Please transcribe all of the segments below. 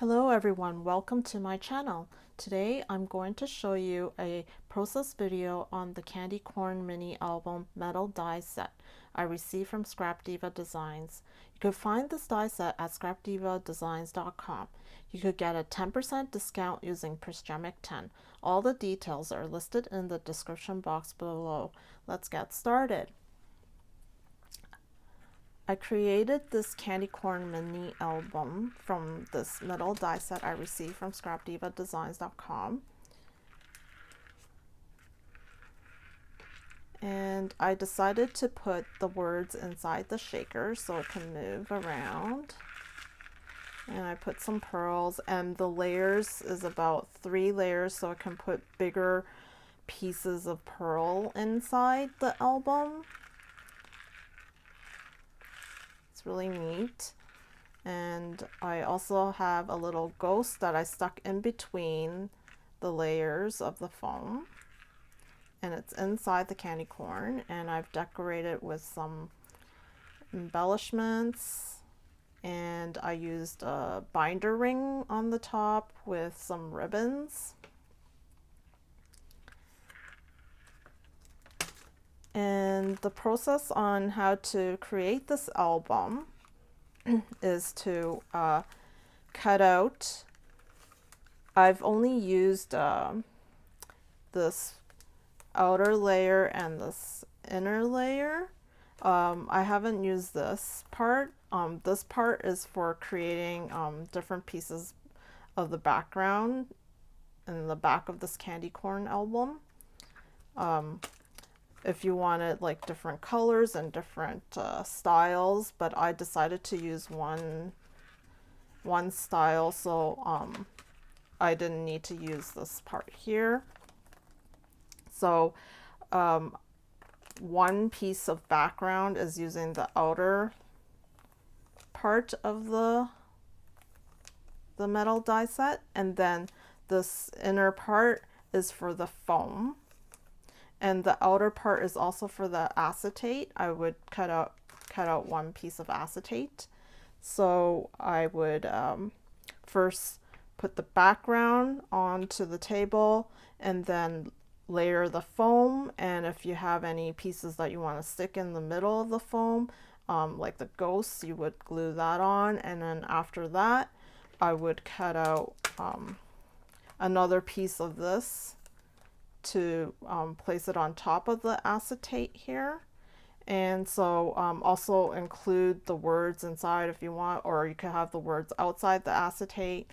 Hello everyone, welcome to my channel. Today I'm going to show you a process video on the candy corn mini album metal die set I received from scrapdivadesigns. You could find this die set at scrapdivadesigns.com. You could get a 10% discount using Prisgemic 10. All the details are listed in the description box below. Let's get started. I created this candy corn mini album from this metal die set I received from scrapdivadesigns.com. And I decided to put the words inside the shaker so it can move around. And I put some pearls, and the layers is about 3 layers so I can put bigger pieces of pearl inside the album. Really neat. And I also have a little ghost that I stuck in between the layers of the foam, and it's inside the candy corn, and I've decorated with some embellishments, and I used a binder ring on the top with some ribbons. And the process on how to create this album is to cut out. I've only used this outer layer and this inner layer. I haven't used this part. This part is for creating different pieces of the background in the back of this candy corn album. If you wanted like different colors and different styles, but I decided to use one style, so I didn't need to use this part here. So one piece of background is using the outer part of the metal die set, and then this inner part is for the foam. And the outer part is also for the acetate. I would cut out one piece of acetate. So I would first put the background onto the table and then layer the foam. And if you have any pieces that you want to stick in the middle of the foam, like the ghosts, you would glue that on. And then after that, I would cut out another piece of this to place it on top of the acetate here. And so also include the words inside if you want, or you could have the words outside the acetate.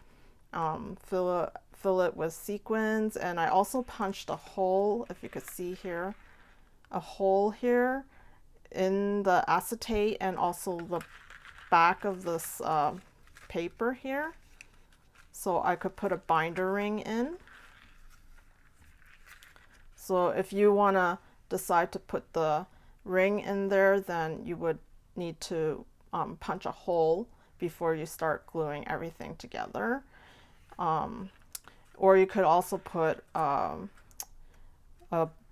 Fill it with sequins. And I also punched a hole, if you could see here, a hole here in the acetate and also the back of this paper here, so I could put a binder ring in. So if you want to decide to put the ring in there, then you would need to punch a hole before you start gluing everything together. Or you could also put a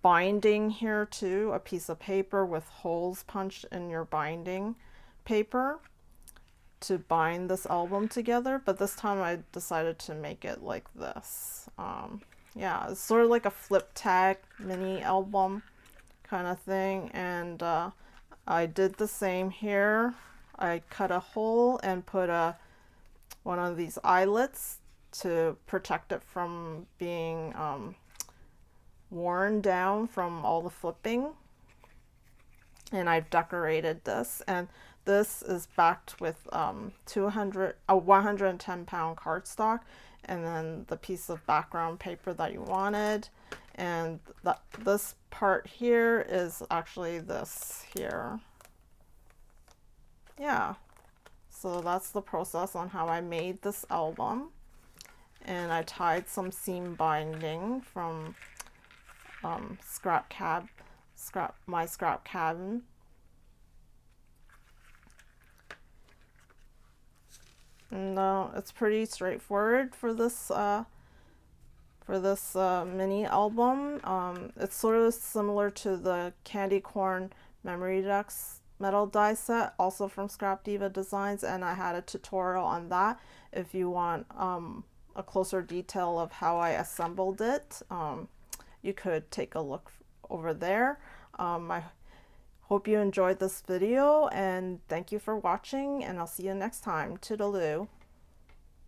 binding here too, a piece of paper with holes punched in your binding paper to bind this album together. But this time I decided to make it like this. Yeah, it's sort of like a flip tag mini album kind of thing. And I did the same here. I cut a hole and put one of these eyelets to protect it from being worn down from all the flipping. And I've decorated this, and this is backed with 110-pound cardstock, and then the piece of background paper that you wanted. And this part here is actually this here. Yeah, so that's the process on how I made this album. And I tied some seam binding from MyScrapCabin. No, it's pretty straightforward for this mini album. It's sort of similar to the candy corn memory decks metal die set, also from Scrap Diva Designs, and I had a tutorial on that. If you want a closer detail of how I assembled it, you could take a look over there. I hope you enjoyed this video, and thank you for watching, and I'll see you next time. Toodaloo.